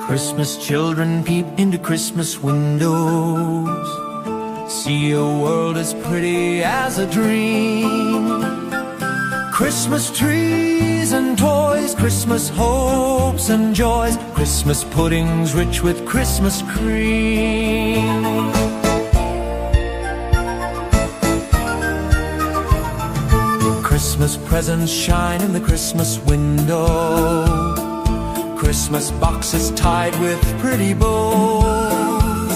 Christmas children peep into Christmas windows, see a world as pretty as a dream. Christmas trees and toys, Christmas hopes and joys, Christmas puddings rich with Christmas cream. Christmas presents shine in the Christmas window, Christmas boxes tied with pretty bows.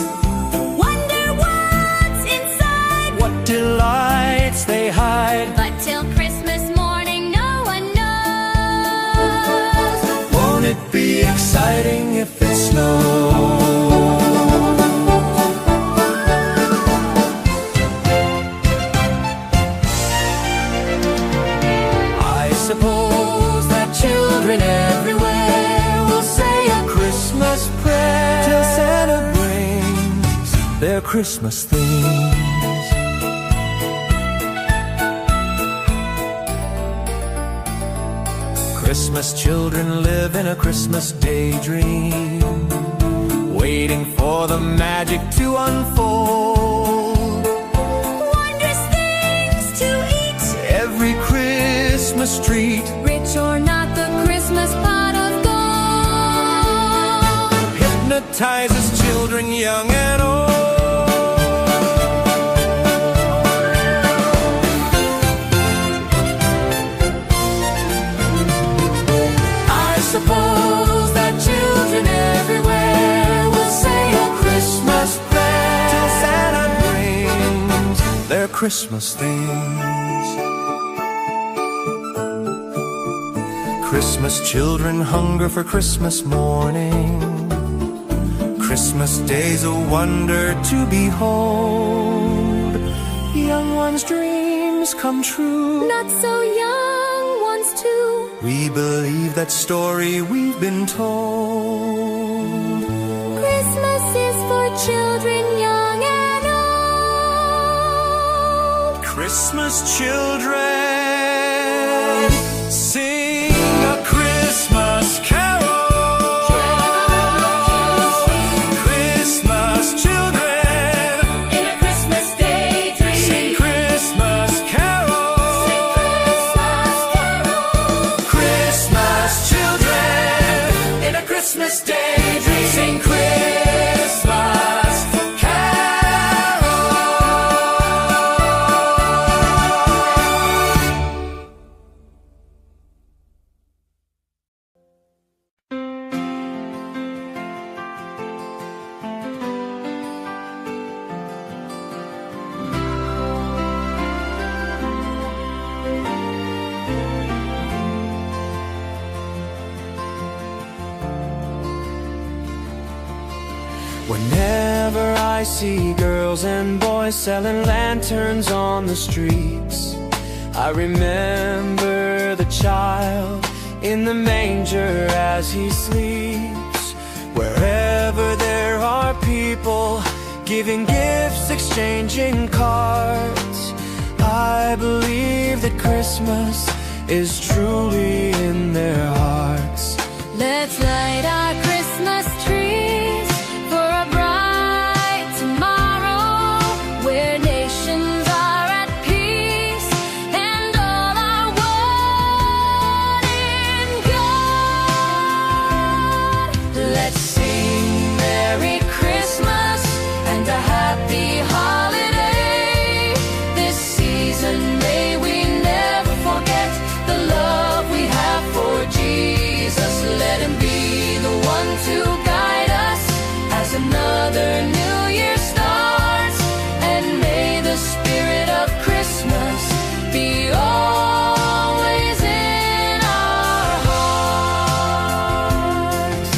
Wonder what's inside, what delights they hide, but till Christmas morning no one knows. Won't it be exciting if it snows? I suppose that children everywhere will say a Christmas prayer till Santa brings their Christmas things. Christmas children live in a Christmas daydream, waiting for the magic to unfold. Wondrous things to eat, Every Christmas treat rich or not, the Christmas pot of gold hypnotizes children young and old. I suppose that children everywhere will say a Christmas prayer till Santa brings their Christmas things. Christmas children hunger for Christmas morning, Christmas day's a wonder to behold. Young ones' dreams come true, not so young ones too. we believe that story we've been told. Christmas is for children young and old. Christmas children sing a Christmas carol. Christmas children In a Christmas daydream, sing Christmas carols. Christmas carol. Christmas children in a Christmas daydream sing Christmas carols. Whenever I see girls and boys selling lanterns on the streets, I remember the child in the manger as he sleeps. Wherever there are people giving gifts, exchanging cards, I believe that Christmas is truly in their hearts. Let's light our Christmas trees for a bright tomorrow, where nations are at peace and all are one in God. Let's sing Merry Christmas and a Happy Holiday. This season may we never forget the love we have for Jesus. Let him be the one to guide us as another new year starts, and may the spirit of Christmas be always in our hearts.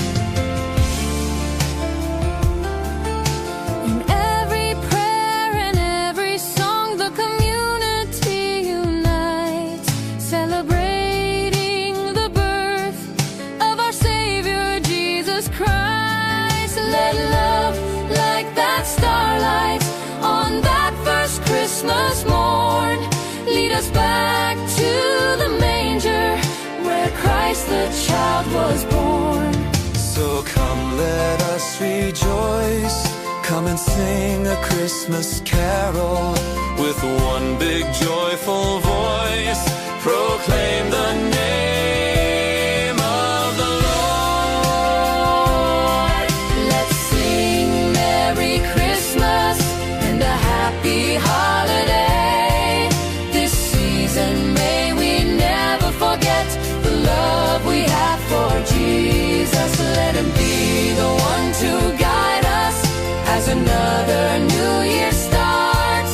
In every prayer and every song, the community unites, celebrating the birth of our Savior Jesus Christ. Let love like that starlight on that first Christmas morn lead us back to the manger where Christ the child was born. So come, let us rejoice. Come and sing a Christmas carol. With one big joyful voice, proclaim the name of the Lord. Let's sing Merry Christmas and a Happy Holiday. This season may we never forget the love we have for Jesus. Let him be the one to guide us as another new year starts.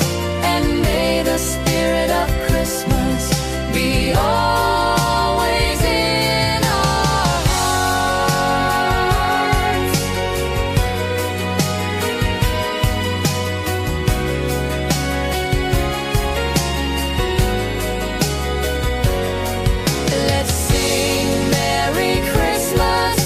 And may the spirit of Christmas be always in our hearts. Let's sing Merry Christmas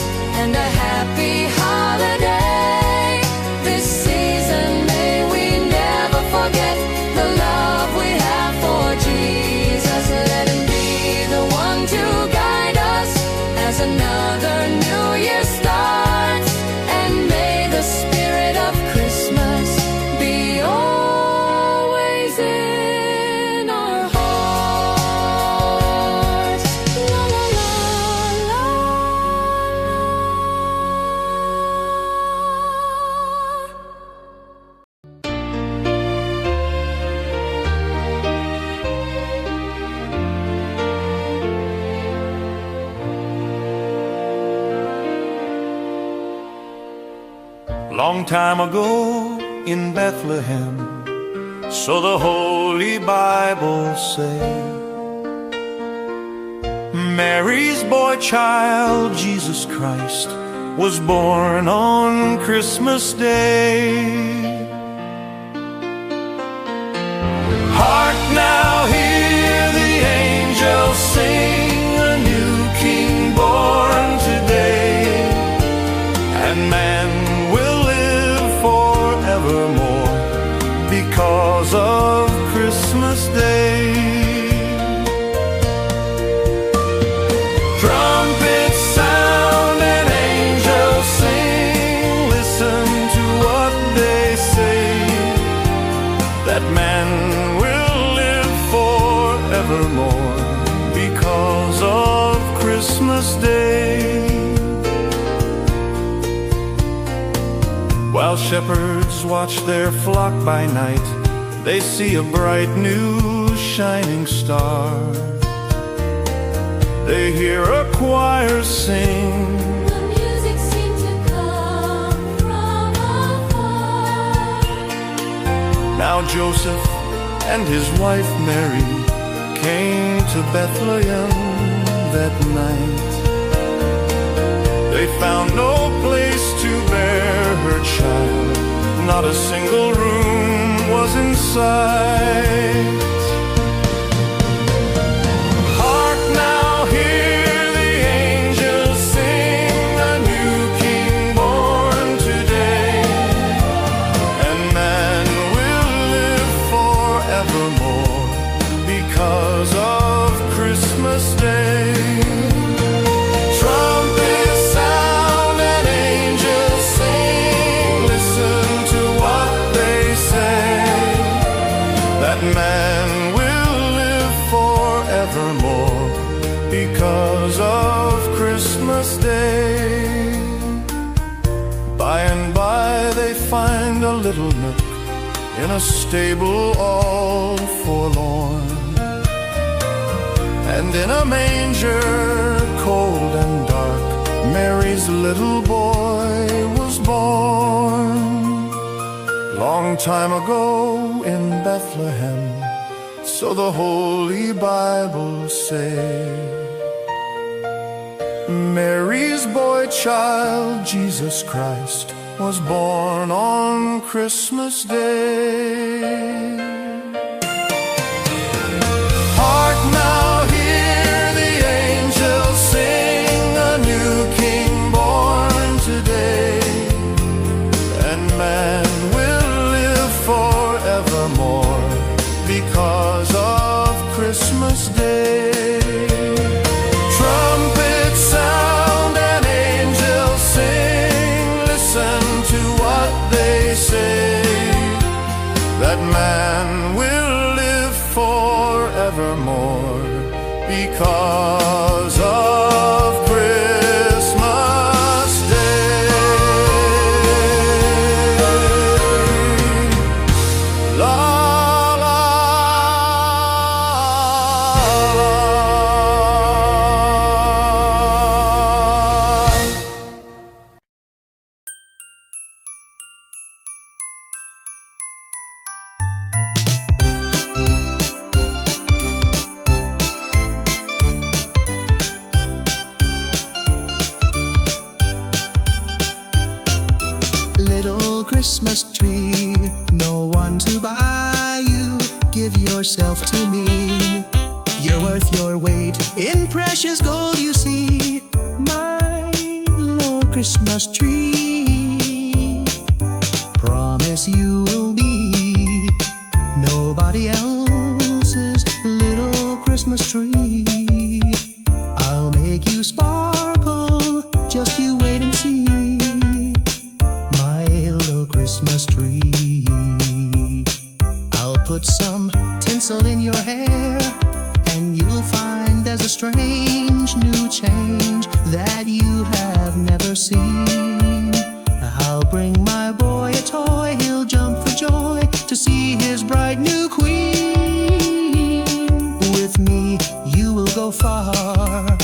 and a Happy Holiday. This season may we never forget the love we have for Jesus. Let him be the one to guide us as another new year starts. And may the spirit of Christmas be always in our hearts. La la la la la. Long time ago in Bethlehem, so the Holy Bible say, Mary's boy child, Jesus Christ, was born on Christmas Day. Hark now, hear the angels sing, a new King born today, and man will live forevermore because of Christmas Day. Trumpets sound and angels sing, listen to what they say, that man will live forevermore because of Christmas Day. While shepherds watch their flock by night, they see a bright new shining star. They hear a choir sing, The music seemed to come from afar. now Joseph and his wife Mary came to Bethlehem that night. They found no place to bear her child, not a single room was in sight. Hark now, hear the angels sing, a new King born today, and man will live forevermore because of Christmas Day. Trumpets sound and angels sing, listen to what they say, that man will live forevermore because of Christmas Day. By and by they find a little nook in a stable all forlorn, and in a manger cold and dark, Mary's little boy was born. Long time ago in Bethlehem, so the Holy Bible say, Mary's boy child, Jesus Christ, was born on Christmas Day. Hark now, hear the angels sing, a new King born today, and man will live forevermore because of Christmas Day. Trumpets sound and angels sing, because of Christmas Day. La la la. Little Christmas tree, no one to buy you. Give yourself to me. You're worth your weight in precious gold, you see. My little Christmas tree. Promise you will be nobody else's little Christmas tree. I'll make you sparkle, just you wait and see. My little Christmas tree. I'll put some tinsel in your hair, and you'll find there's a strange new change that you have never seen. I'll bring my boy a toy, he'll jump for joy to see his bright new queen. With me, you will go far.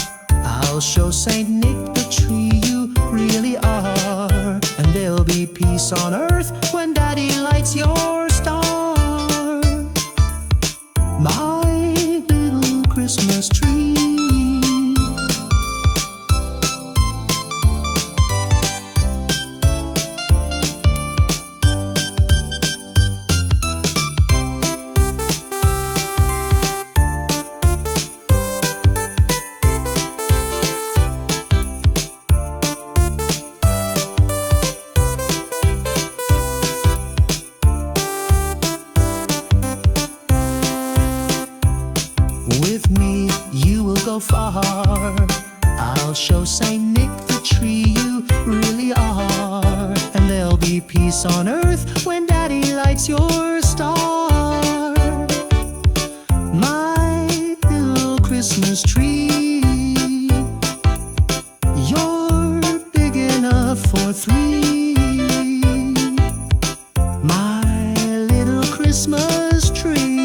I'll show Saint Nick the tree you really are, and there'll be peace on earth when Daddy lights your star. My little Christmas tree. With me, you will go far. I'll show Saint Nick the tree you really are, and there'll be peace on earth when Daddy lights your star. My little Christmas tree. You're big enough for three. My little Christmas tree.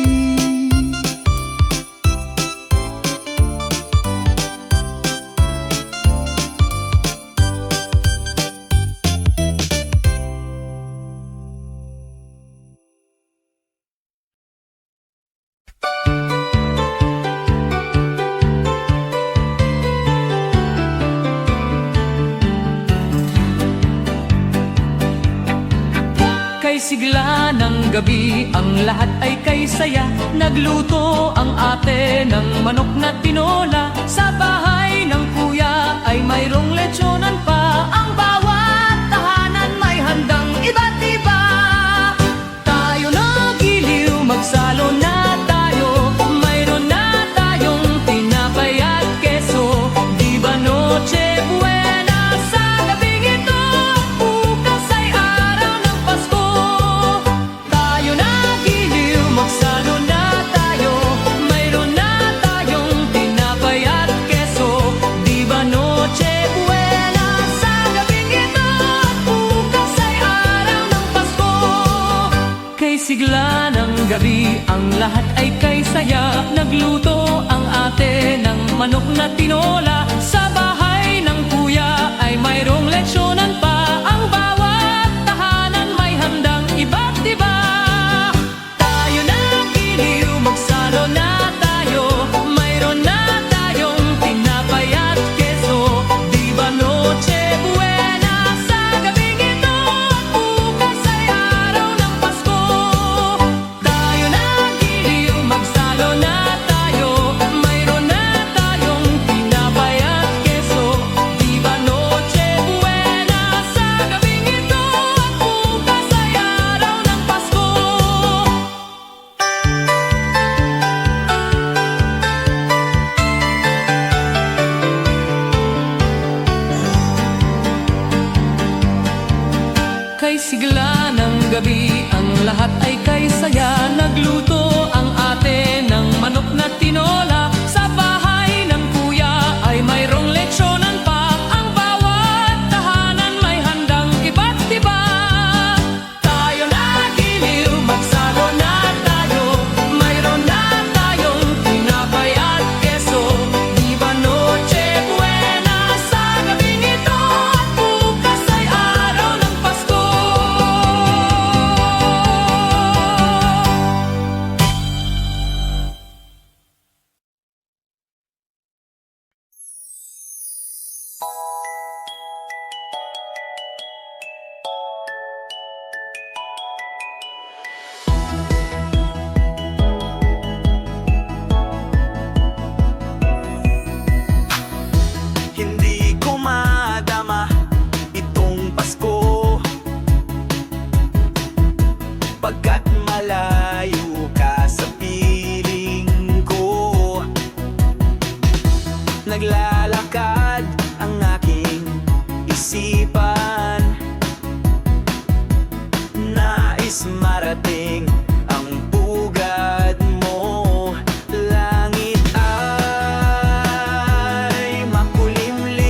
Kay sigla ng gabi, ang lahat ay kay saya. Nagluto ang ate ng manok na tinola. Sa bahay ng kuya ay mayroong lechonan pa. Ang bawat tahanan may handang iba't iba. Tayo na giliw, magsalo na tayo. Mayroon na tayong tinapay at keso. Di ba Noche Buena sa gabing ito? Bukas ay araw ng Pasko. Tayo na giliw, magsalo na tayo. Mayroon na tayong tinapay at keso. Di ba Noche Buena sa gabing ito? Bukas ay araw ng Pasko. Kay sigla ng gabi, ang lahat ay kay saya. Nagluto ang ate ng manok na tinola. Sa bahay ng kuya ay mayroong lechonan pa. Ang bawat tahanan may handang iba't iba. Tayo na giliw, magsalo na tayo. Mayroon na tayong tinapay at keso. Di ba Noche Buena sa gabing ito? Bukas ay araw ng Pasko. Tayo na giliw, magsalo na tayo. Mayroon na tayong tinapay Naglalakad ang aking isipan, nais marating ang pugad mo. Langit ay makulimlim,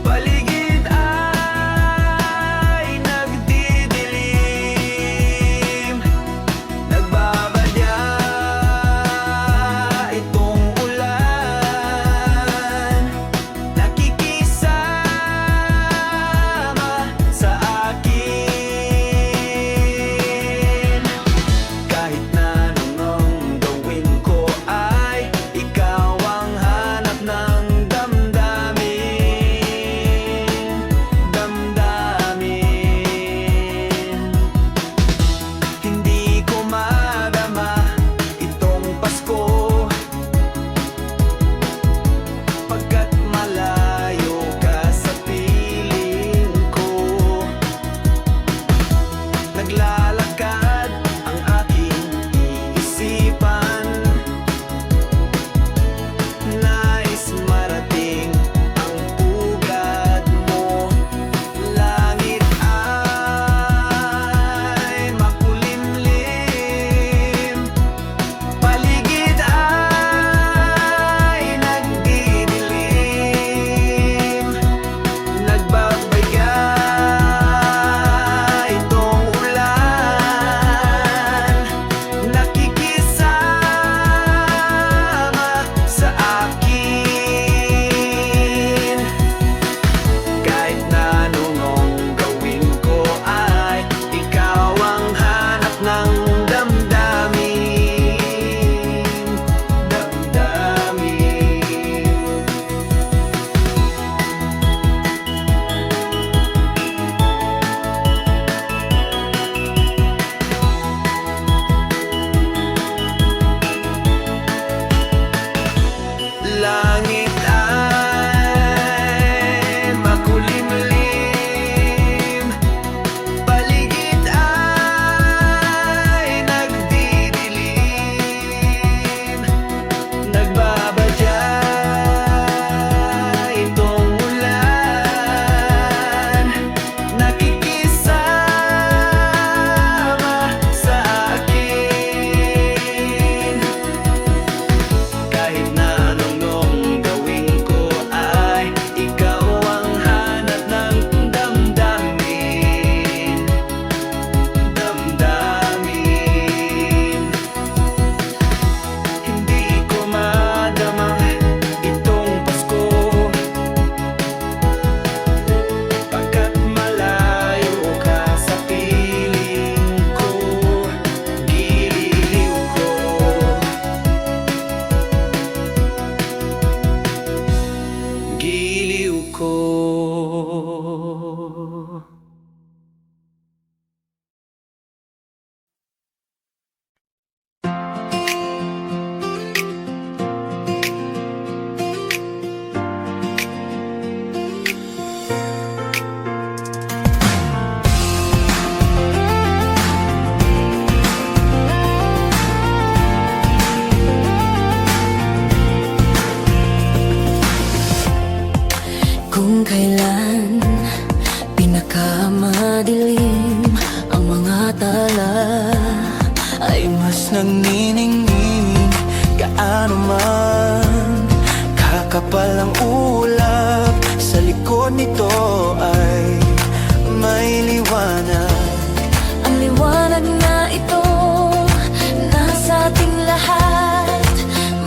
paligid ay nagdidilim. Nagbabadya itong ulan, nakikisama sa akin. Kahit na anong gawin ko ay ikaw ang hanap ng damdamin. Hindi ko madama itong Pasko, pagkat malayo ka sa piling ko. Naglalakad ang aking isipan, nais marating ang pugad mo. Langit ay makulimlim, paligid ay nagdidilim. Nagbabaya itong ulan, nakikisama sa akin. Kahit na anong gawin ko ay ikaw ang hanap ng damdamin. Langit ay makulimlim, paligid ay nagdidilim. Nagbabadya itong ulan, nakikisama sa akin. Kahit na anong gawin ko ay ikaw ang hanap ng damdamin. Hindi ko madama itong Pasko, pagkat malayo ka sa piling ko. Giliw ko, giliw ko. Kung kailan pinakamadilim ang mga tala, Ay mas nagniningning gaano man kakapal ang ulap. Sa likod nito ay may liwanag. ang liwanag na ito nasa ating lahat.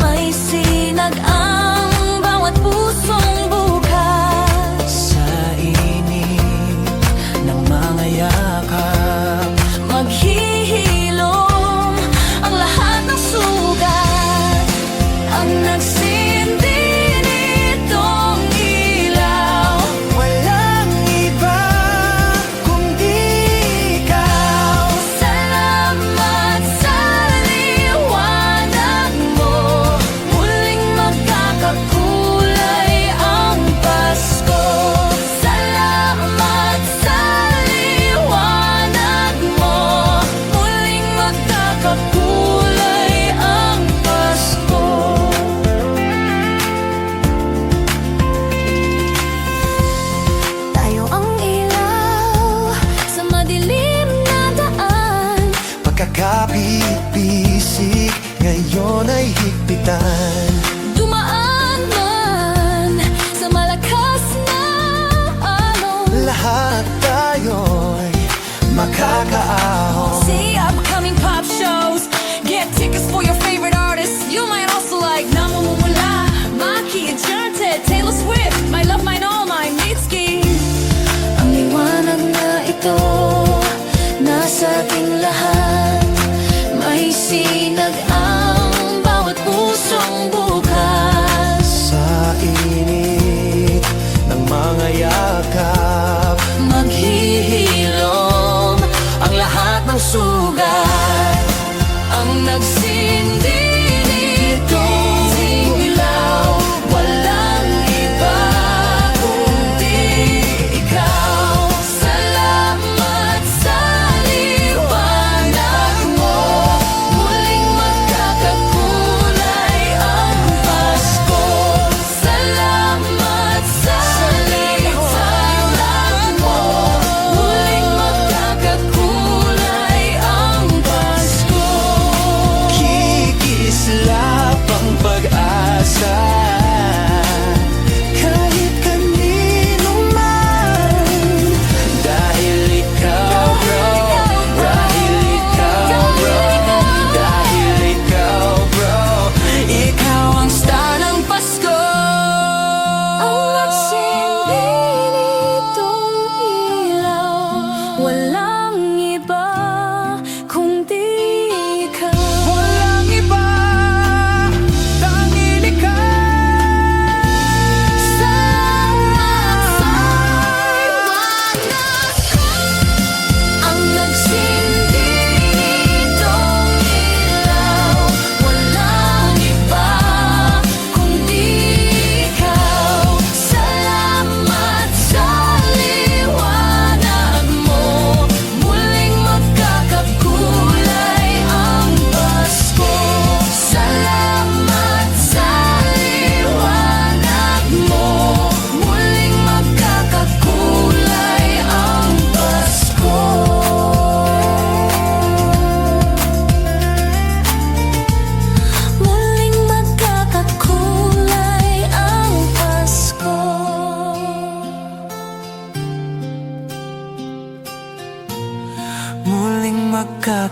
May sinag ang bawat pusong bukas. Sa init ng mga yakap, Maghihilom ang lahat ng sugat. Ang nagsindi nitong ilaw, walang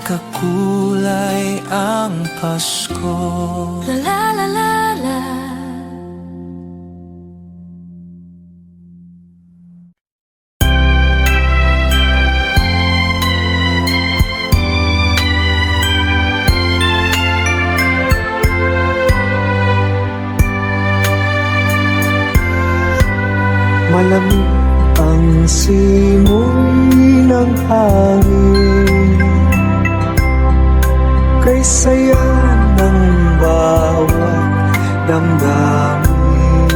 kakulay ang Pasko. La la la la la. Malamig ang simoy ng hangin, kay saya ng bawat damdamin.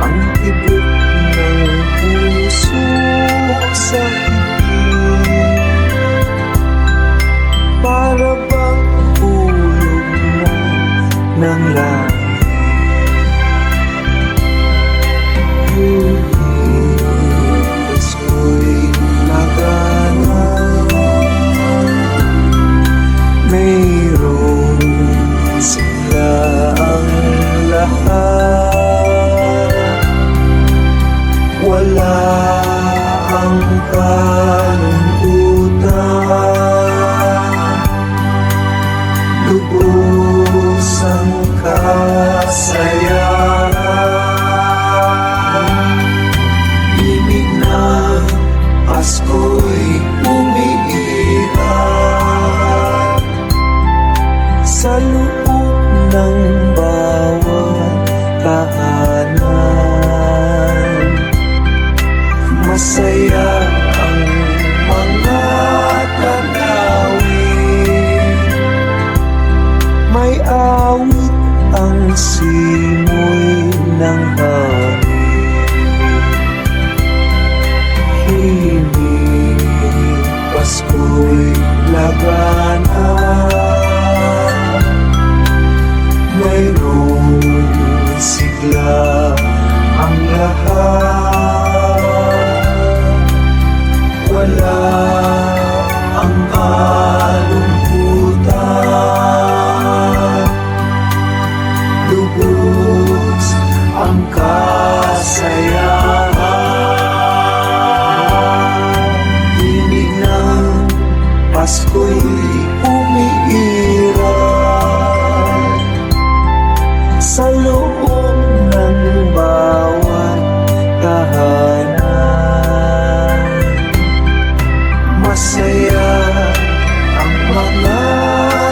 Ang tibok ng puso sa higit, para bang hulog na ng langit. Pasko'y nagana, mayroong sila ang lahat. Wala ang kalungkutan, lubos ang kasayahan. Pasko'y umiiral sa loob ng bawat tahanan. Masaya ang mga tanawin, may awit ang simoy ng hangin. Pasko'y lagana, mayroong sigla ang lahat. Wala ang kalungkutan, lubos ang kasayahan. Pasko'y umiiral sa loob ng bawat tahanan. Masaya ang mga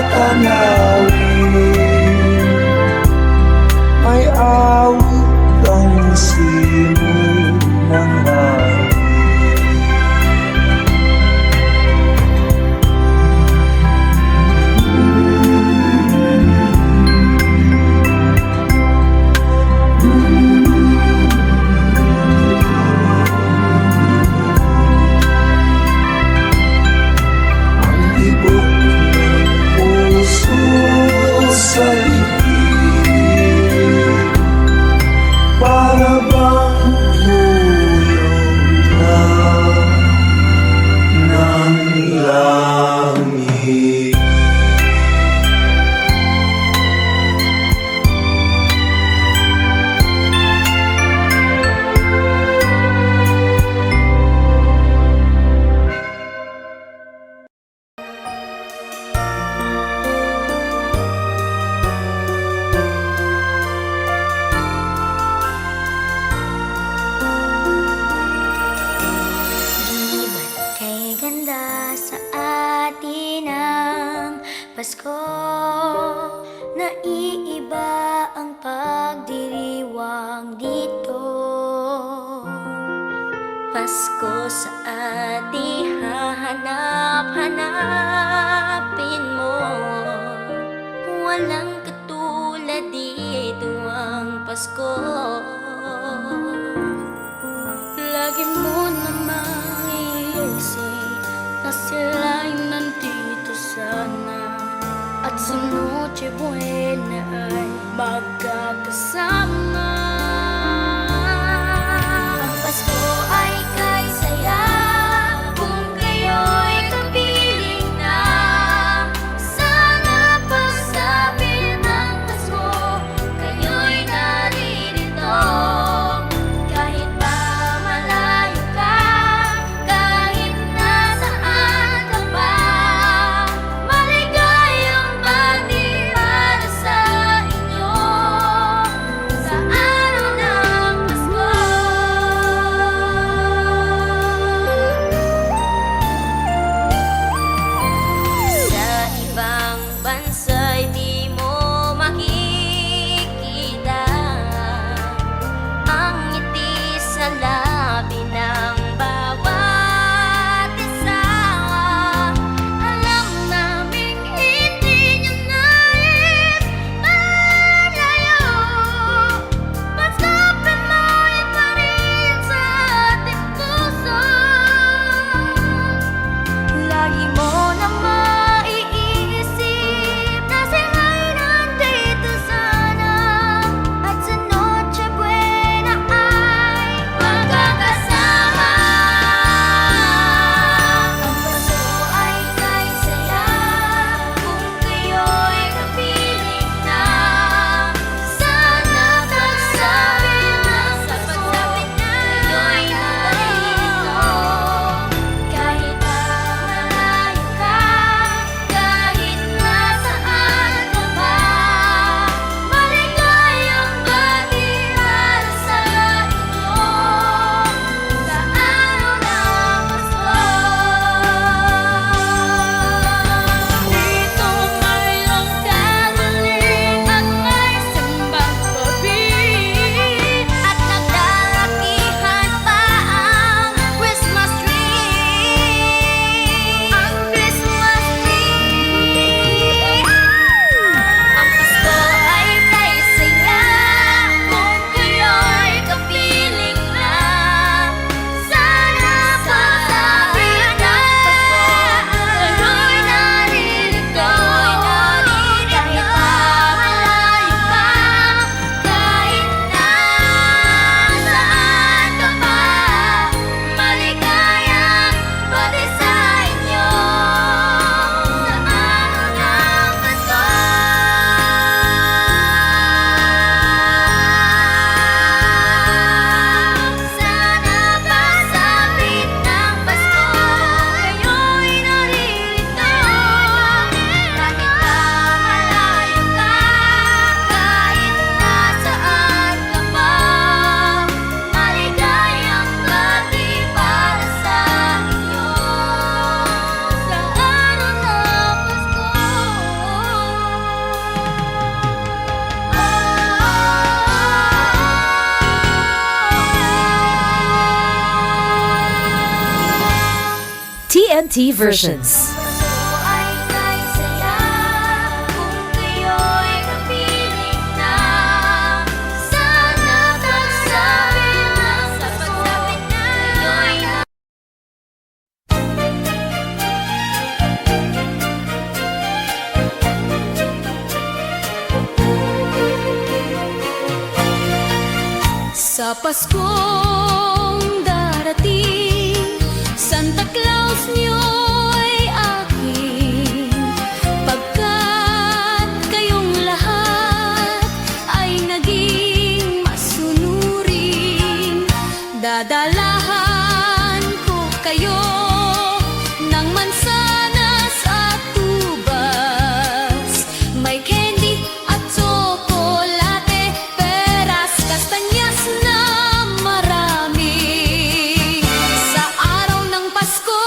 tanawin, may awit ang simoy ng hangin. Para bang hulog na ng langit. Pasko, naiiba ang pagdiriwang dito. Pasko sa ating hahanap-hanapin mo. Walang katulad dito ang Pasko. Lagi mo namang iisip na sila'y nandito sana, at sa Noche Buena ay magkakasama. Ang Pasko ay kay saya kung kayo'y kapiling na. Sana pagsabi ng Pasko, kayo'y naririto. Kahit pa malayo ka, kahit nasaan TNT versions. Ay kay saya kung kayo'y kapiling na. Sana pagsabi na sa Pasko, kayo'y sa Paskong darating, Santa Claus niyo'y aking, pagkat kayong lahat ay naging masunurin. Dadalahan ko kayo ng mansanas at tubas, may candy at tsokolate, peras, kastanyas na marami. Sa araw ng Pasko,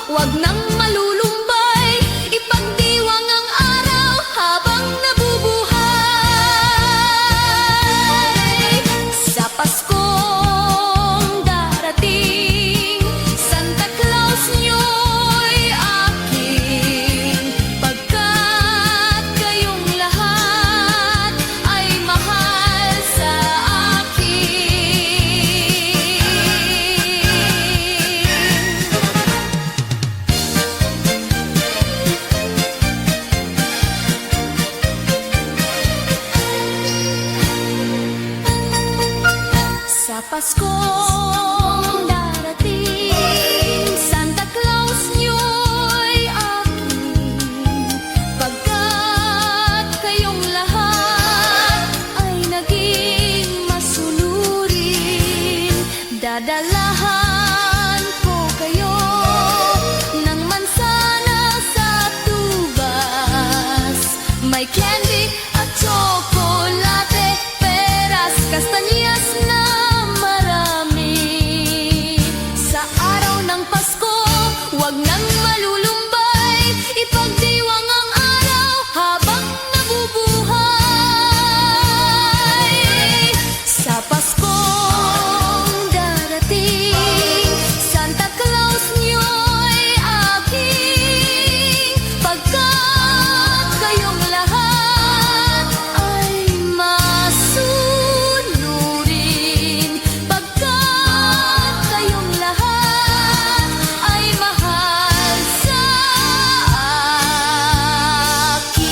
wag nang malulumbay, ipagdiwang ang araw habang nabubuhay. Sa Paskong darating, Santa Claus niyo'y aking, pagkat kayong lahat ay mahal sa akin. Sa Paskong darating, Santa Claus niyo'y aking, pagkat kayong lahat ay naging masunurin. Dadalahan ko kayo ng mansanas at tubas, may candy at tsokolate, peras, kastanyas na marami. Sa araw ng Pasko, wag nang malulumbay, ipagdiwang ang araw habang nabubuhay. Sa Paskong darating, Santa Claus niyo'y aking, pagkat kayong lahat ay masunurin. Pagkat kayong lahat ay mahal sa akin.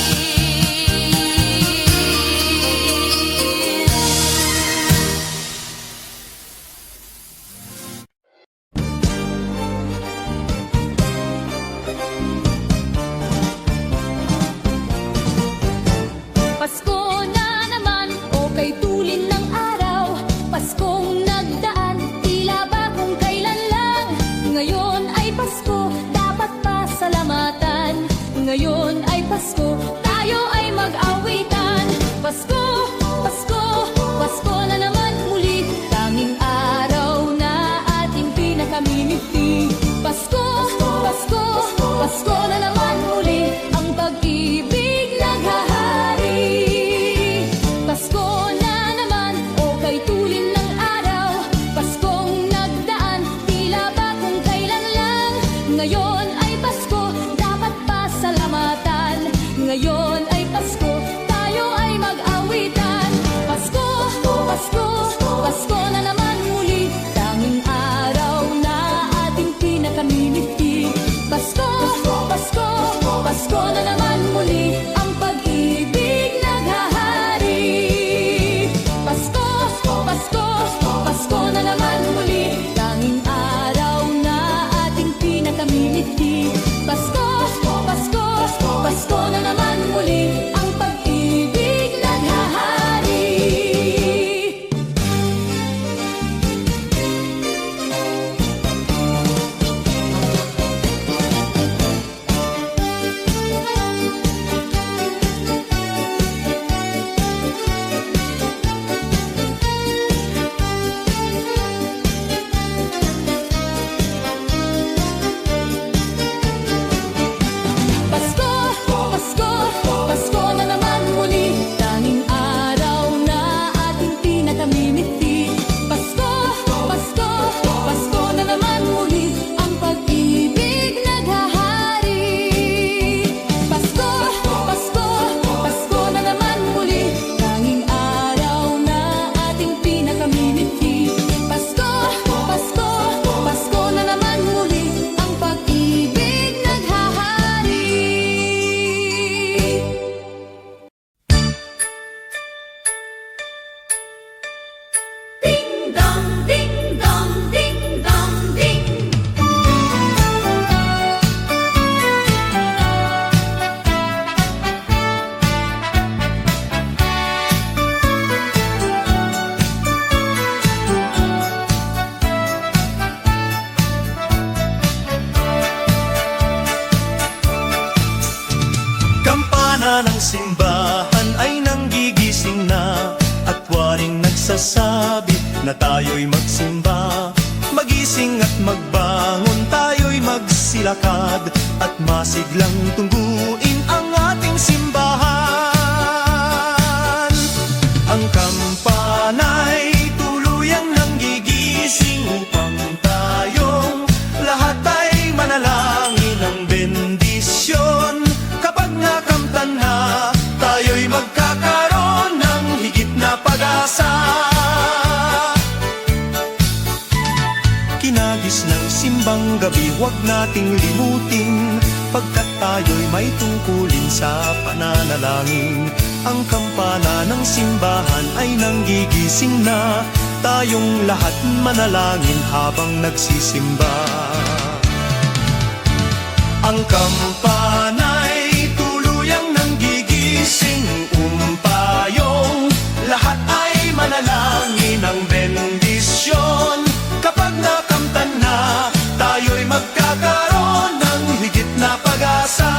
Pasko na naman, o kay tulin ng araw, Paskong nagdaan, tila ba kung kailan lang. Ngayon ay Pasko, dapat pasalamatan. Ngayon ay Pasko, tayo ay mag-awitan. Pasko, Pasko, Pasko na naman muli, tanging araw na ating pinakamimiti. Pasko, Pasko, Pasko na naman muli, ang pag-ibig naghahari. Pasko na naman, o kay tulin ng araw, Paskong nagdaan, tila ba kung kailan lang. Ngayon ay Pasko, dapat pasalamatan. Ngayon ay Pasko, tayo ay mag-awitan. Pasko, Pasko, Pasko na naman muli, tanging araw na ating pinakamimiti. Pasko, Pasko, nagsasabi na tayo'y magsimba. Magising at magbangon, tayo'y magsilakad at masiglang tungguin ang ating simbahan. Ang kampana'y tuluyang nanggigising upang tayong lahat ay manalangin ng bendisyon. Kapag nakamtan na, tayo'y magkakaroon ng higit na pag-asa. Kinagis ng simbang gabi, huwag nating limutin, pagkat tayo'y may tungkulin sa pananalangin. Ang kampana ng simbahan ay nanggigising na, tayong lahat manalangin habang nagsisimba. Ang kampana'y tuluyang nanggigising, umpayong lahat ay manalangin ng bendisyon. Kapag nakamtan na, tayo'y magkakaroon ng higit na pag-asa.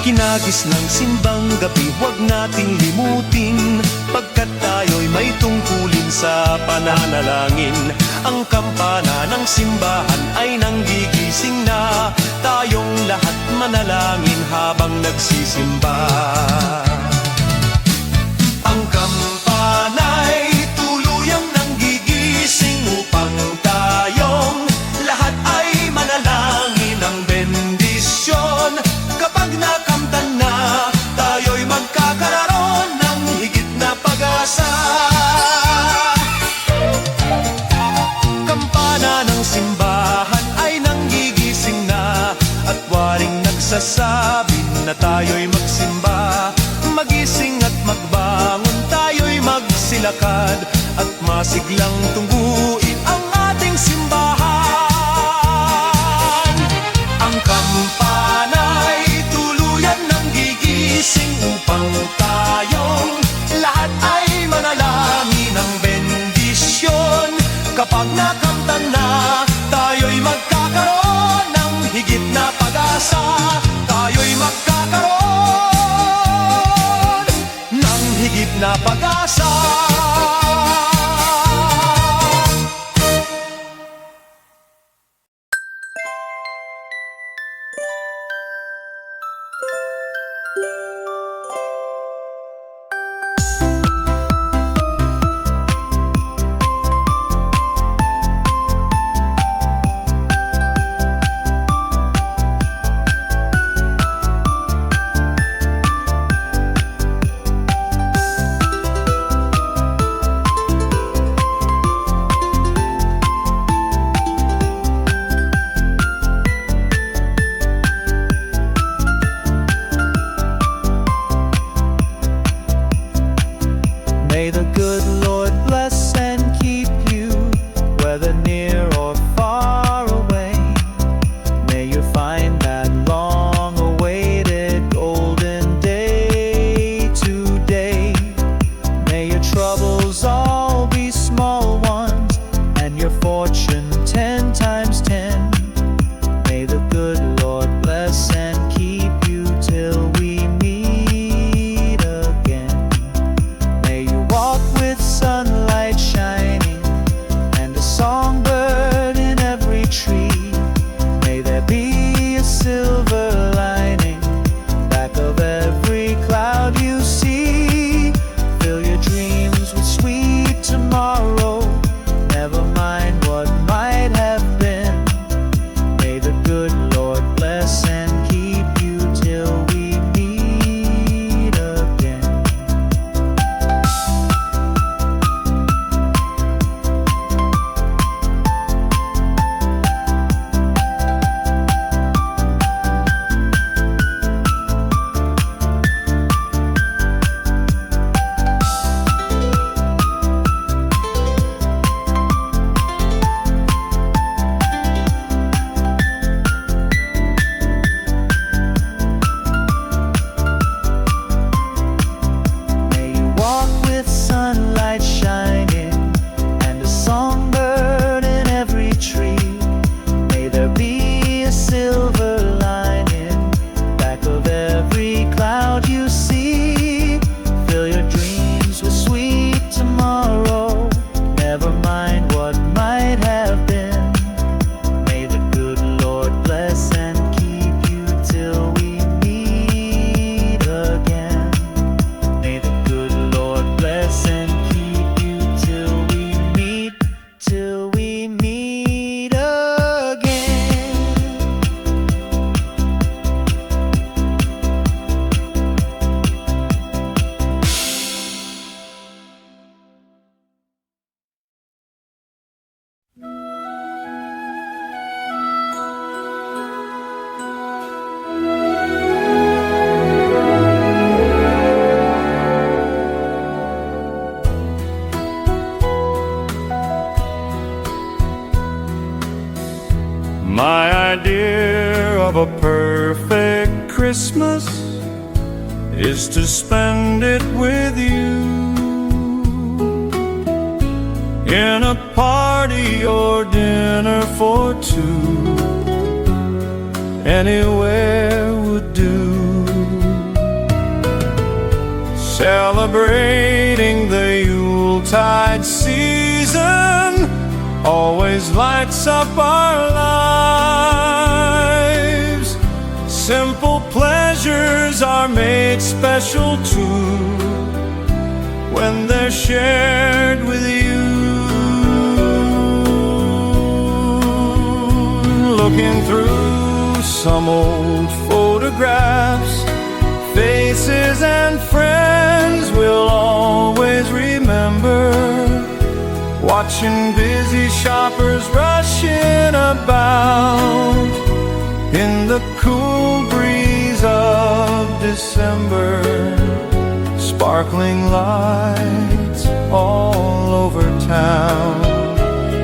Kinagis ng simbang gabi, huwag nating limutin, pagkat tayo'y may tungkulin sa pananalangin. Ang kampana ng simbahan ay nanggigising na, tayong lahat manalangin habang nagsisimba. Ang kampana'y tuluyang nanggigising upang tayong lahat ay manalangin ng bendisyon. Kapag nakamtan na, tayo'y magkakaroon ng higit na pag-asa. Kampana ng simbahan ay nanggigising na, at waring nagsasabi na tayo'y magsimba. Magising at magbangon, tayo'y magsilakad at masiglang tungguin ang ating simbahan. Ang kampana'y tuluyan ng gigising upang tayong lahat ay manalangin ng bendisyon. Kapag nakamtan na, tayo'y magkakaroon ng higit na pag-asa. Tayo'y magkakaroon ng higit na pag-asa. My idea of a perfect Christmas is to spend it with you, in a party or dinner for two. Anywhere would do. Celebrating the Yuletide season always lights up our lives. Simple pleasures are made special too when they're shared with you. Looking through some old photographs, faces and friends we'll always remember. Watching busy shoppers rushing about in the cool breeze of December. Sparkling lights all over town,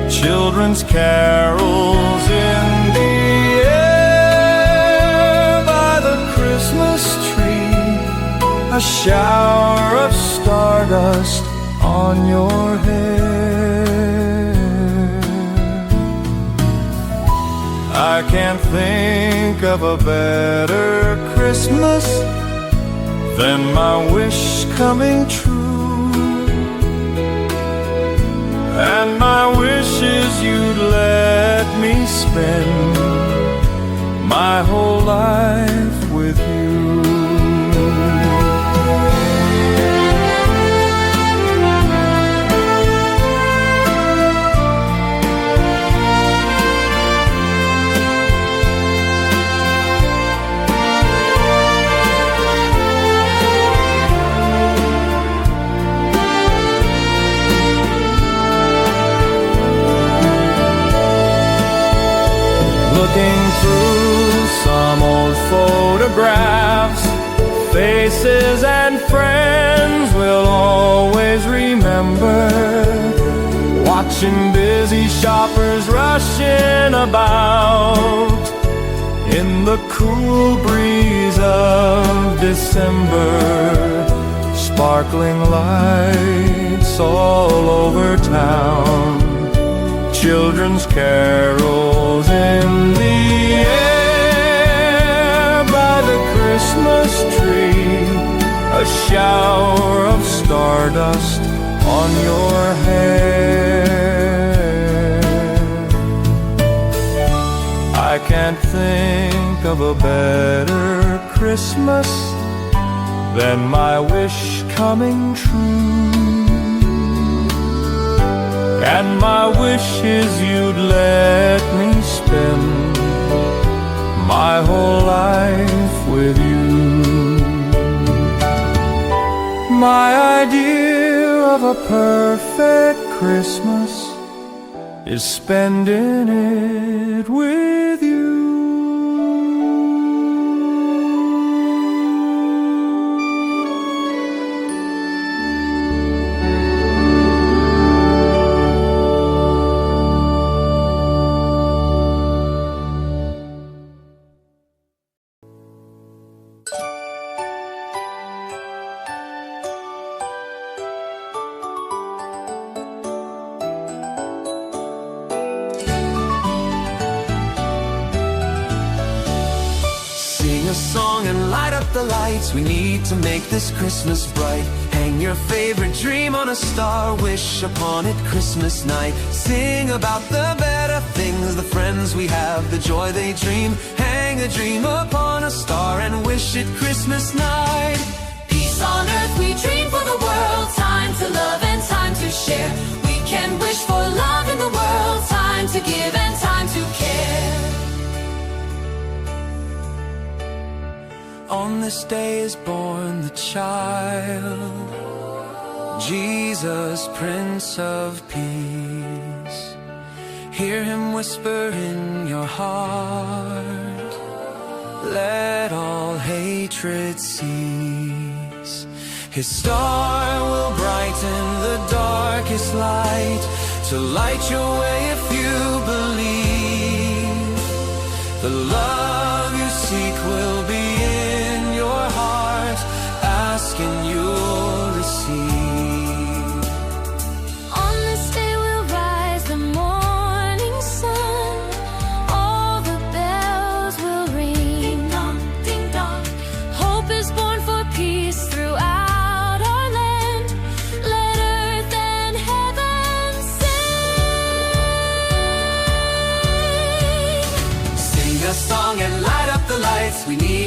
children's carols in the air. By the Christmas tree, a shower of stardust on your hair. I can't think of a better Christmas than my wish coming true. And my wish is you'd let me spend my whole life with you. Looking through some old photographs, faces and friends we'll always remember. Watching busy shoppers rushing about in the cool breeze of December. Sparkling lights all over town, children's carols in the air. By the Christmas tree, a shower of stardust on your hair. I can't think of a better Christmas than my wish coming true. And my wish is you'd let me spend my whole life with you. My idea of a perfect Christmas is spending it with you. A song and light up the lights. We need to make this Christmas bright. Hang your favorite dream on a star, wish upon it Christmas night. Sing about the better things, the friends we have, the joy they dream. Hang a dream upon a star and wish it Christmas night. Peace on earth we dream for the world, time to love and time to share. We can wish for love in the world, time to give and time to care. On this day is born the child, Jesus, Prince of Peace. Hear him whisper in your heart, let all hatred cease. His star will brighten the darkest light, to light your way if you believe.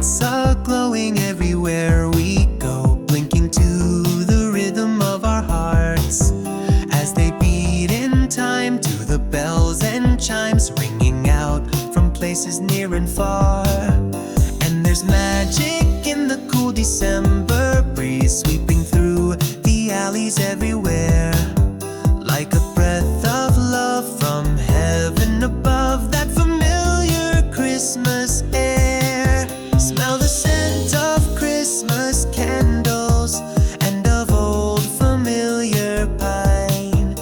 lights are glowing everywhere we go, blinking to the rhythm of our hearts as they beat in time to the bells and chimes ringing out from places near and far. And there's magic in the cool December breeze sweeping through the alleys everywhere, like a breath of love from heaven above. That familiar Christmas air, smell the scent of Christmas candles and of old familiar pine,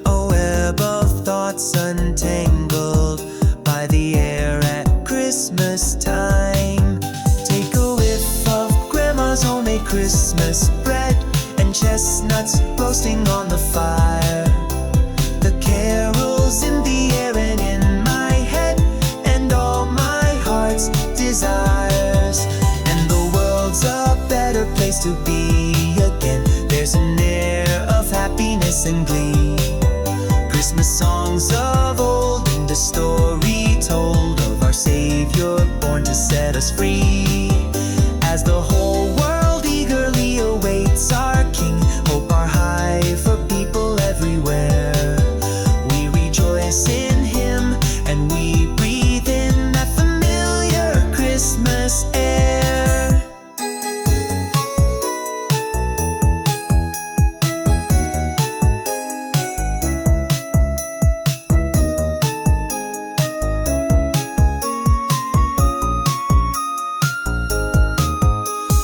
a web of thoughts untangled by the air at Christmas time. Take a whiff of Grandma's homemade Christmas bread and chestnuts roasting on the fire. The carols in the air and in my head, and all my heart's desires. And the world's a better place to be again. There's an air of happiness and glee. Christmas songs of old and a story told of our Savior born to set us free. As the whole world eagerly awaits our King, hope are high for people everywhere. We rejoice in Him and we breathe in that familiar Christmas air.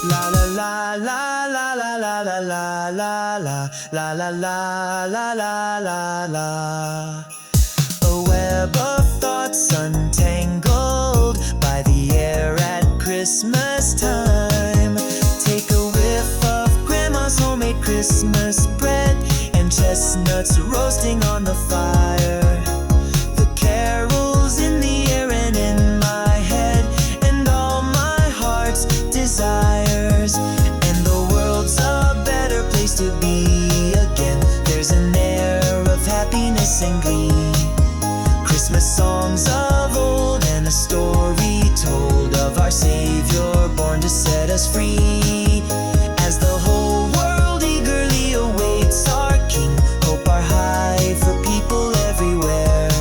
La la la la la la la la la la la la la la la la la. A web of thoughts untangled by the air at Christmas time. Take a whiff of Grandma's homemade Christmas bread and chestnuts roasting on the fire. The carols in the air and in my head, and all my heart's desires. And the world's a better place to be again. There's an air of happiness and glee. Christmas songs of old and a story told of our Savior born to set us free. As the whole world eagerly awaits our King, hope are high for people everywhere.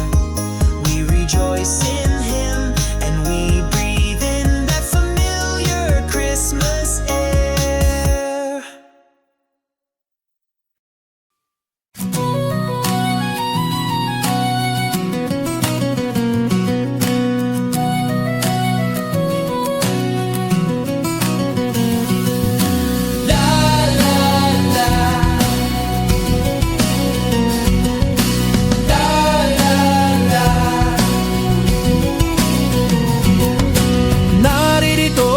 We rejoice in Him and we breathe in that familiar Christmas air. Naririto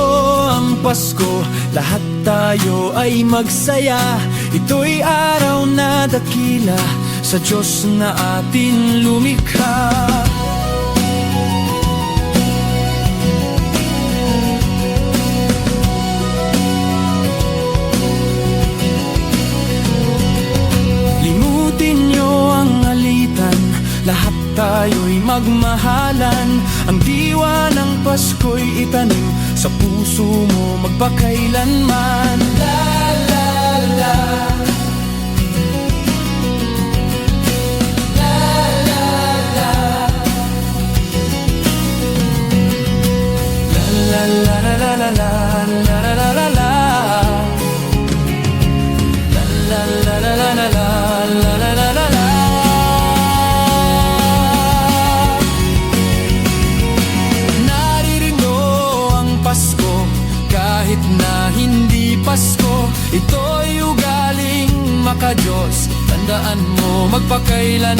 ang Pasko, lahat tayo ay magsaya. Ito'y araw na dakila sa Diyos na atin lumikha. Limutin niyo ang alitan, lahat tayo'y magmahalan. Ang diwa ng Pasko'y itanim sa puso mo magpakailanman. La la la, la la la, la la la la la la la la la la la la, la la la la la la la la la la. Kahit na hindi Pasko, ito'y ugaling maka-Diyos. Tandaan mo magpakailanman.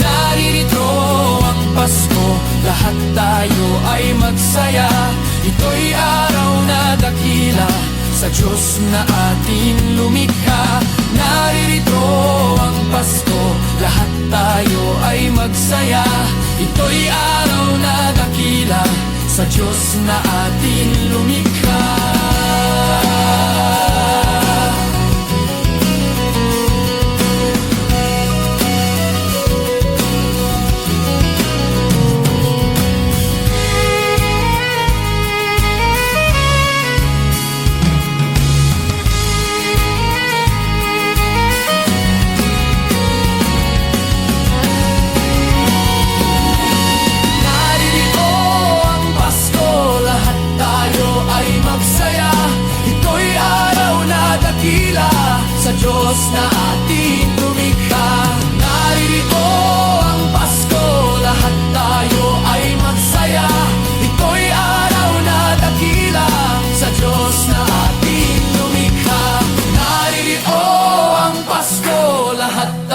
Naririto ang Pasko, lahat tayo ay magsaya. Ito'y araw na dakila sa Diyos na ating lumikha. Naririto ang Pasko, lahat tayo ay magsaya. Ito'y araw na dakila sa Diyos na ating lumikha.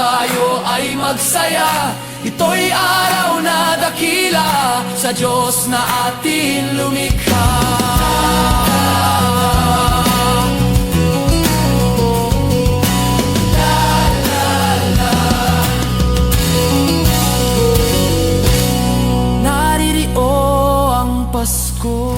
tayo ay magsaya. Ito'y araw na dakila sa Diyos na atin lumikha. Naririto ang Pasko.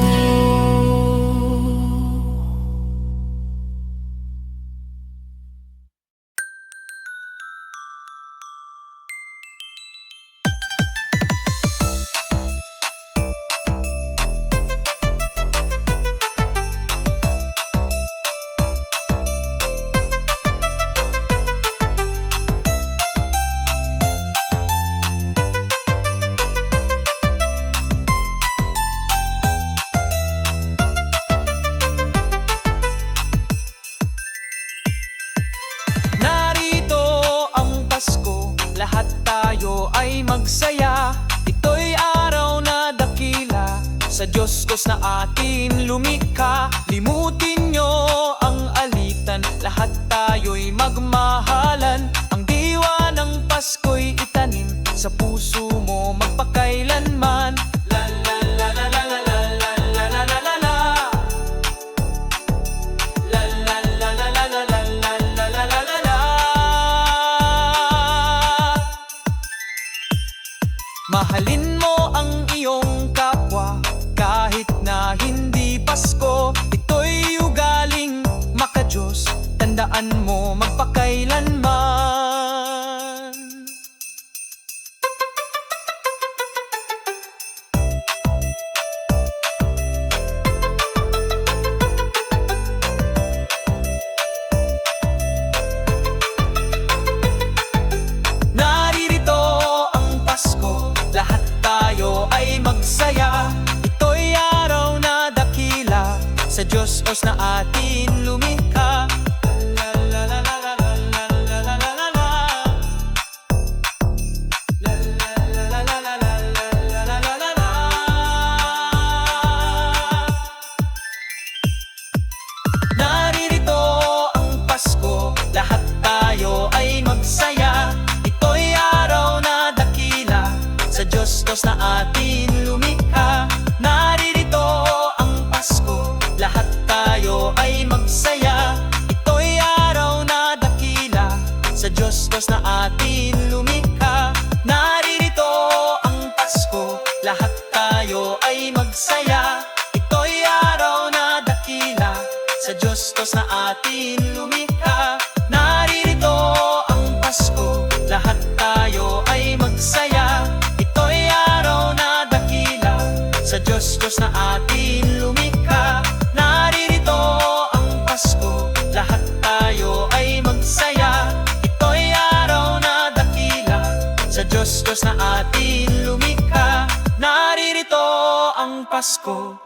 Lahat tayo ay magsaya. Ito'y araw na dakila sa Diyos Diyos na atin lumikha. Limutin nyo ang alitan, lahat tayo'y magmahalan. Ang diwa ng Pasko'y itanim sa puso mo magpakailanman. La la la la la la la la la la la la la. La la la la la la la la la la la la. Mahalin mo ang iyong kapwa kahit na hindi Pasko. Ito'y ugaling makadiyos, tandaan mo magpakailanman. Naririto ang Pasko, lahat tayo ay magsaya. Ito'y araw na dakila sa Diyos Diyos na atin lumikha. La la la la la la la la la la la la. La la la la la la la la la la la la. Naririto ang Pasko, lahat tayo ay magsaya. Ito'y araw na dakila sa Diyos Diyos na atin lumikha. Naririto ang Pasko, lahat tayo ay magsaya. Ito'y araw na dakila sa Diyos Diyos na atin lumikha. Naririto ang Pasko, lahat tayo ay magsaya. Ito'y araw na dakila sa Diyos Diyos na atin lumikha. Naririto ang Pasko, lahat tayo ay magsaya. Ito'y araw na dakila sa Diyos Diyos na atin lumikha. Naririto ang Pasko, lahat tayo ay magsaya. Ito'y araw na dakila sa Diyos Diyos na atin lumikha. Naririto ang Pasko.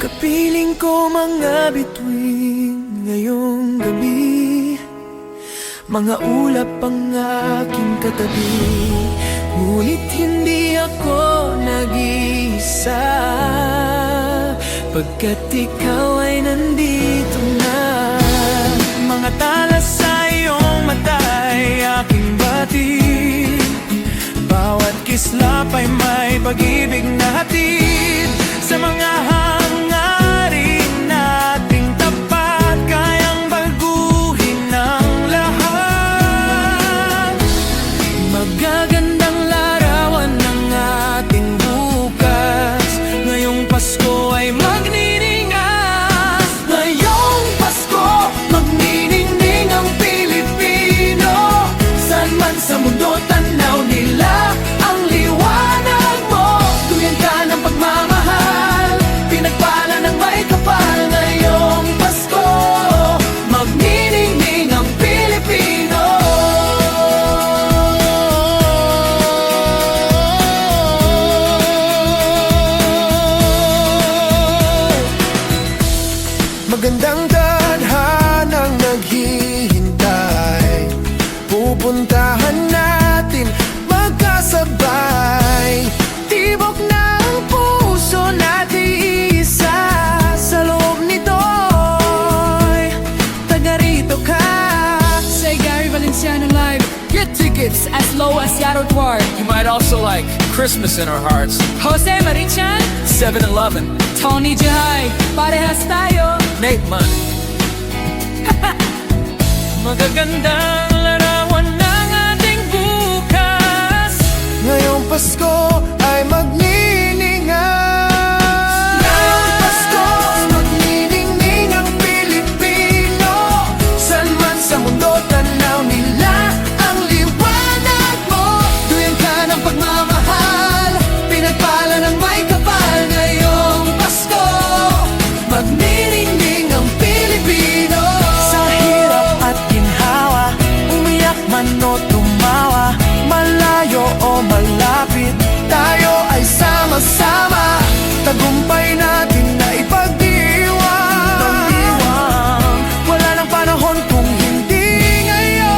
Kapiling ko mga bituin ngayong gabi, mga ulap ang aking katabi. Ngunit hindi ako nag-iisa, pagkat ikaw ay nandito na. Mga tala sa iyong mata'y aking batid, bawat kislap ay may pag-ibig na hatid. Sa mga hangarin nating tapat, kayang baguhin ang lahat. Magagandang larawan ng ating bukas, ngayong Pasko ay magniningas. Ngayong Pasko, magniningning ang Pilipino. Saan man sa mundo tanaw nila ang liwanag mo. Tuyan ka ng pagmamahal, Magandang tadhanang naghihintay, pupuntahan natin magkasabay. Tibok ng puso natin isa, sa loob nito'y taga rito ka. Say Gary Valenciano Live. Get tickets as low as Yarrow Dwar. You might also like Christmas in Our Hearts, Jose Marichan, 7-Eleven, Tony Jahay, parehas tayo. Nate Money. Magagandang larawan ng ating bukas. Ngayong Pasko ay magniningay. Ngayong Pasko magniningning ang Pilipino. San man sa mundo tanaw nila ang liwanag mo. Duyan ka ng pagmamahal, pinagpala ng may kapal. Ngayong Pasko magniningning ang Pilipino. Sa hirap at ginhawa, umiyak man o tumawa, malayo o malapit, Tayo ay sama-sama, tagumpay natin na ipagdiwang. Wala nang panahon kung hindi ngayon.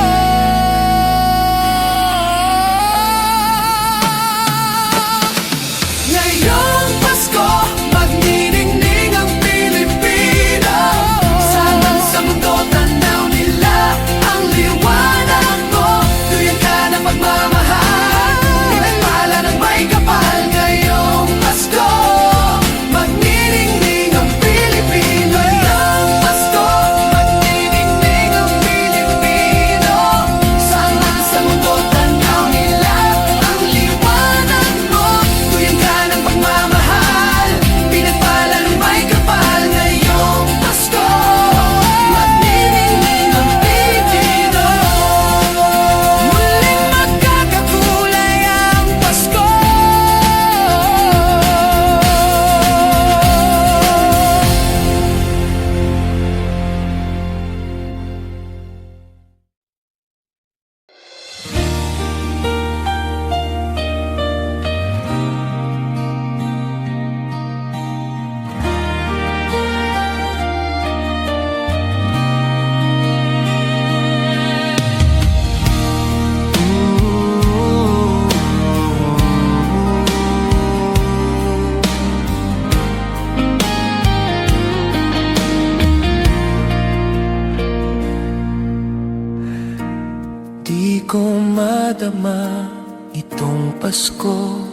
Ngayong Pasko, magniningning ang Pilipino. Saan man sa mundo tanaw nila ang liwanag mo. Duyan ka ng pagmamahal, pinagpala ng may kapal. Ngayong Pasko, magniningning ang Pilipino. Ngayong Pasko, magniningning ang Pilipino. Saan man sa mundo tanaw nila ang liwanag mo. Duyan ka ng pagmamahal, pinagpala ng may kapal. Ngayong Pasko, magniningning ang Pilipino. Muling magkakakulay ang Pasko. Di ko madama itong Pasko,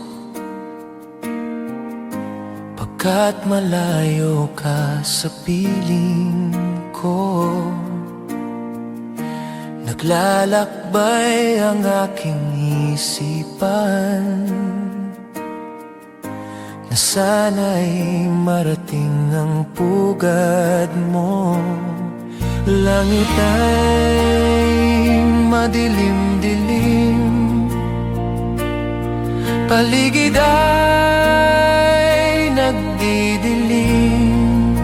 pagkat malayo ka sa piling ko. Naglalakbay ang aking isipan, na sana'y marating ang pugad mo. Langit ay madilim-dilim, paligid ay nagdidilim.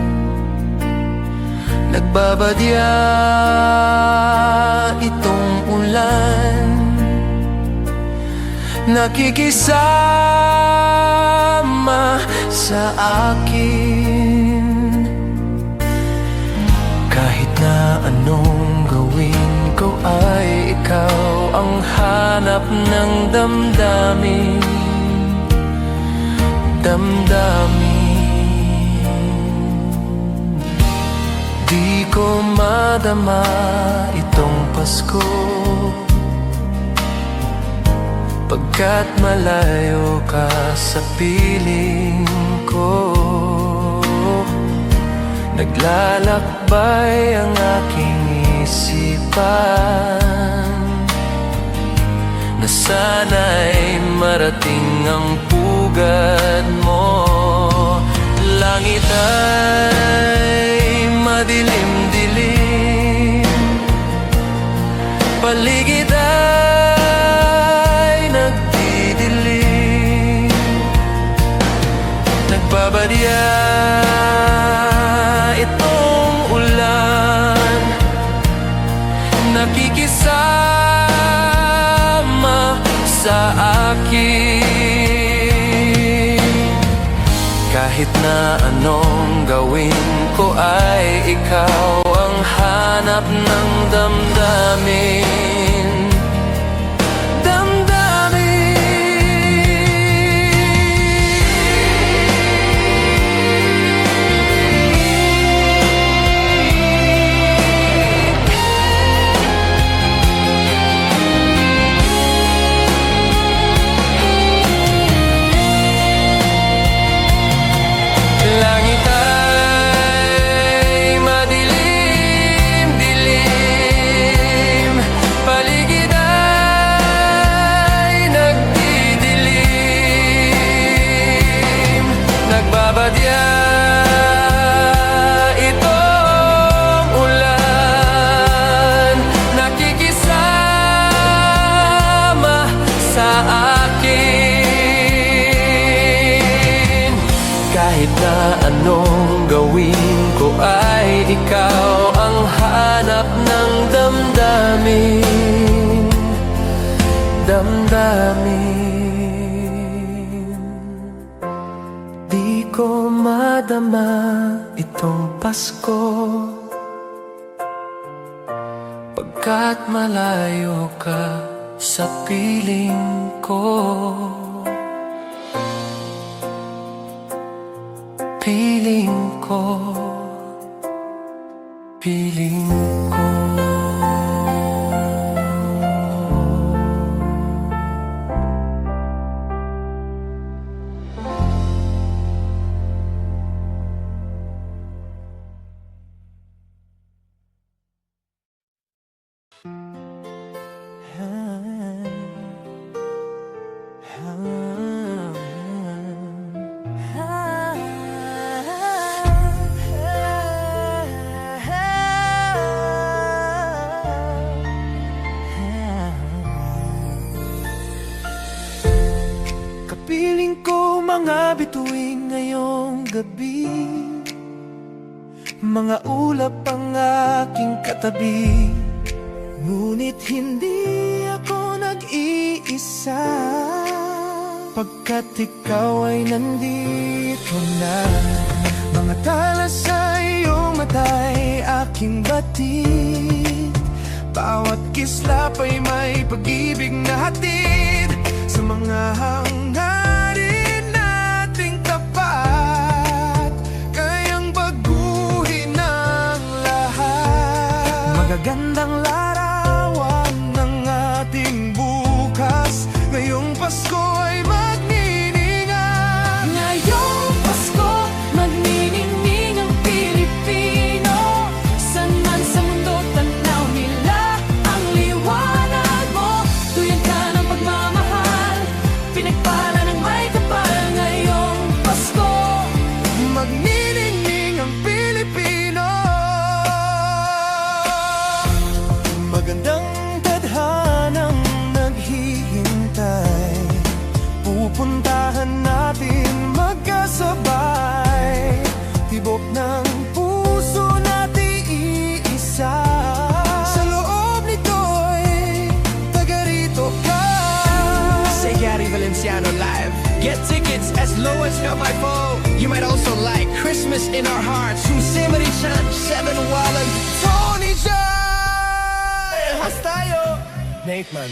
Nagbabadya itong ulan, nakikisama sa akin. Kahit na anong gawin ko ay ikaw ang hanap ng damdamin. Di ko madama itong Pasko, pagkat malayo ka sa piling ko. Naglalakbay ang aking isipan, na sana'y marating ang pugad mo. Langit ay madilim-dilim, paligid ay nagdidilim. Nagbabadya itong ulan, nakikisama sa akin. Kahit na anong gawin ko ay ikaw ang hanap ng damdamin. Langit ay madilim-dilim, paligid ay nagdidilim. Nagbabadya itong ulan, nakikisama sa akin. Kahit na anong gawin ko ay ikaw ang hanap ng damdamin. Damdamin. Di ko madama itong Pasko, pagkat malayo ka sa piling ko. Piling ko, piling ko. Kapiling ko mga bituin ngayong gabi, mga ulap ang aking katabi. Ngunit hindi ako nag-iisa, pagkat ikaw ay nandito na. Mga tala sa iyong mata'y aking batid, bawat kislap ay may pag-ibig na hatid. Sa mga hangarin nating tapat, kayang baguhin ang lahat. Magagandang larawan ng ating bukas, ngayong Pasko ay magniningan. Ngayong Pasko, magniningning ang Pilipino. San man sa mundo, tanaw nila ang liwanag mo. Tuyan ka ng pagmamahal, pinagpala ng may kapal. Ngayong Pasko, magniningning ang Pilipino. Magandang tadhanang naghihintay, pupuntahan natin magkasabay. Tibok ng puso natin iisa, sa loob nito'y taga rito ka. Say Gary Valenciano live. Get tickets as low as 5 You might also like Christmas in Our Hearts, Jose Marichan, Seven Wallen, Tony Jai, Hastayo, Nate Man.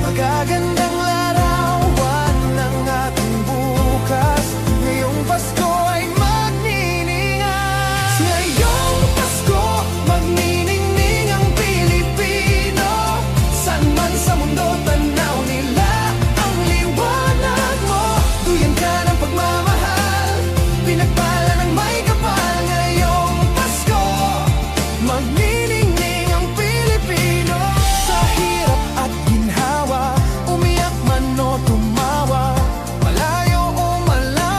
Magagandang larawan ng ating bukas, ngayong Pasko ay magniningan. Ngayong Pasko, magniningning ang Pilipino. San man sa mundo, tanaw nila ang liwanag mo. Duyan ka ng pagmamahal, pinagpala ng may kapal. Ngayong Pasko, magniningning ang Pilipino. Sa hirap at ginhawa, umiyak man o tumawa, malayo o malapit,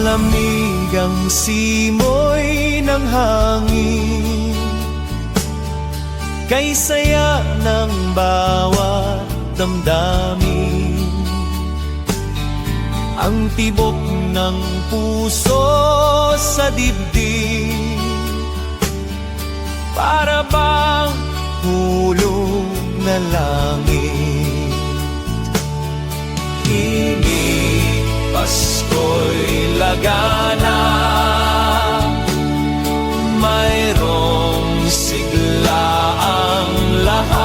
Malamig ang simoy ng hangin, kay saya ng bawat damdamin. Ang tibok ng puso sa dibdib, para bang hulog na langit. Himig, Pasko'y lagana, mayroong sigla ang lahat.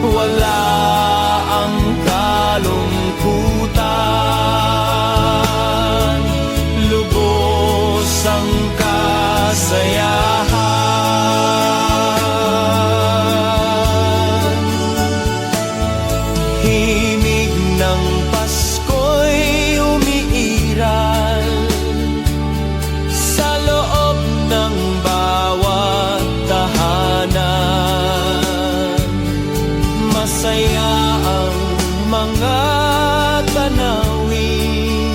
Wala ang kalungkutan, lubos ang kasayahan. Himig ng Pasko'y umiiral sa loob ng bawat tahanan. Masaya ang mga tanawin,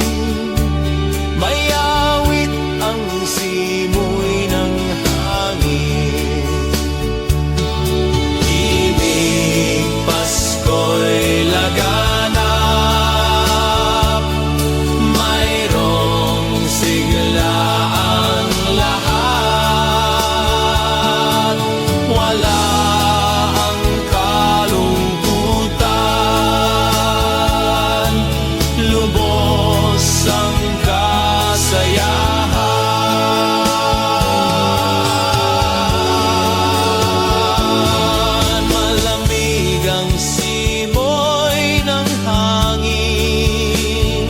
may awit ang simoy ng hangin. Himig, Pasko'y laganap, mayroong sigla ang lahat. Wala ang kalungkutan, lubos ang kasayahan. Malamig ang simoy ng hangin,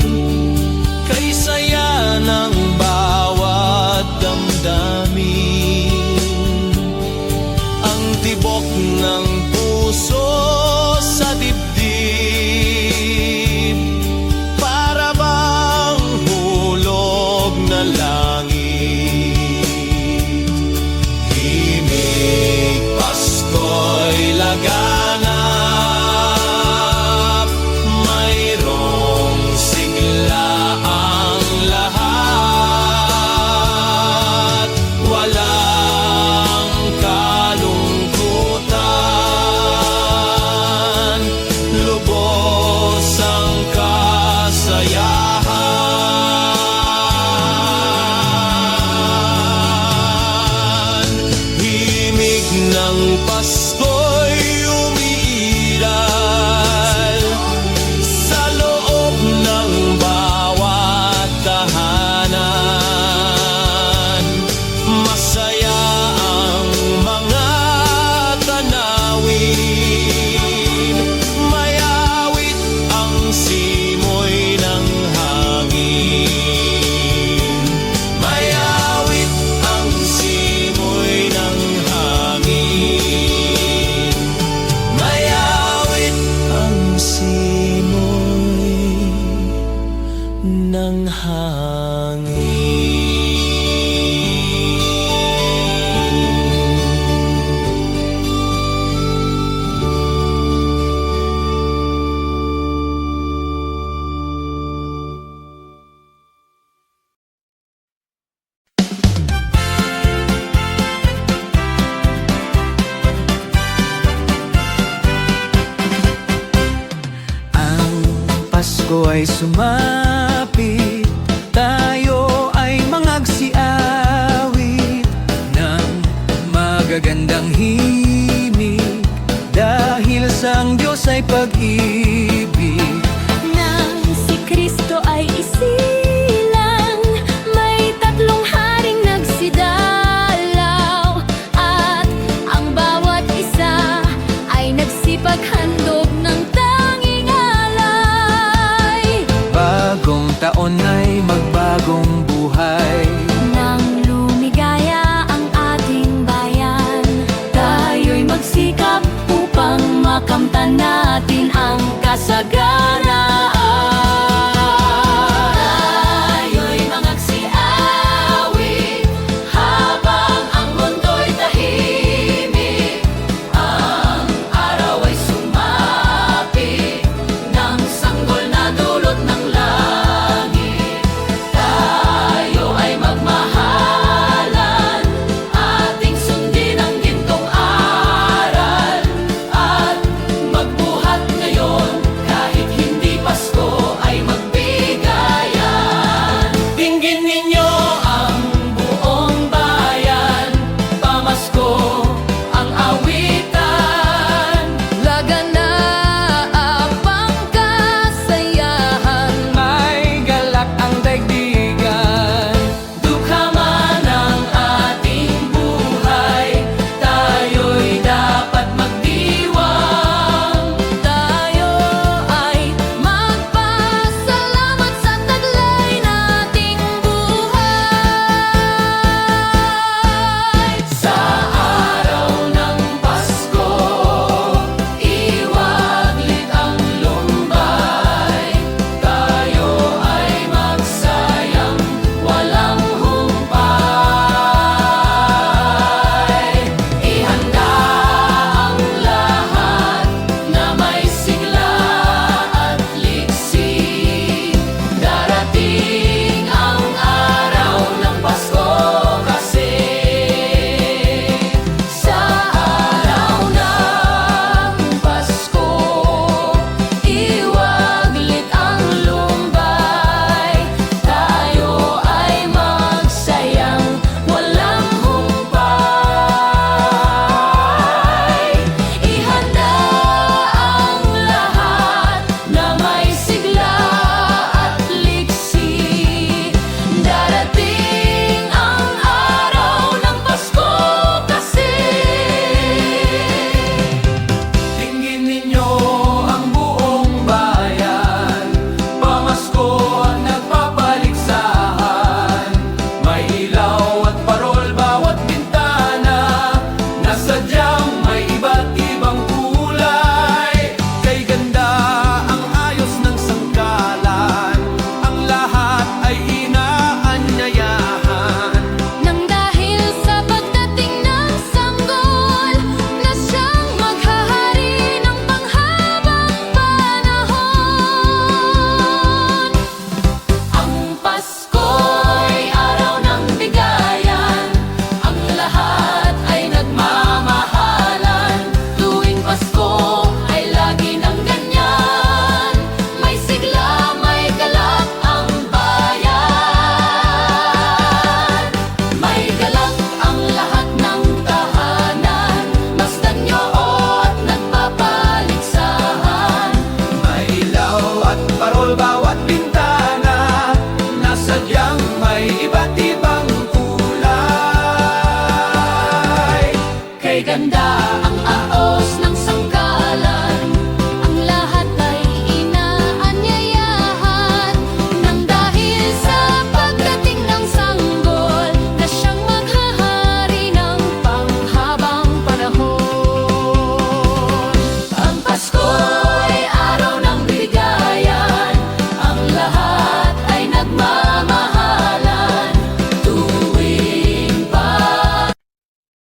kay saya ng bawat damdamin. Ang tibok ng puso sa dibdib, para bang hulog na langit. Himig, Pasko'y laganap, mayroong sigla ang lahat. Walang kalungkutan, lubos ang kasayahan. Himig ng Pasko'y umiiral sa loob ng bawat tahanan. Masaya ang mga tanawin, may awit ang simoy ng hangin. May awit ang simoy ng hangin. May awit ang simoy ng Ang Pasko ay sumapit, tayo ay mangagsiawit ng magagandang himig, dahil sa ang Diyos ay pag-ibig. Nang si Kristo ay isilang, may tatlong haring nagsidalaw, at ang bawat isa ay nagsipaghandog ng tanging alay. Bagong taon ay magbagong buhay, Nang lumigaya ang ating bayan, tayo'y magsikap upang makamtan natin ang kasaganaan.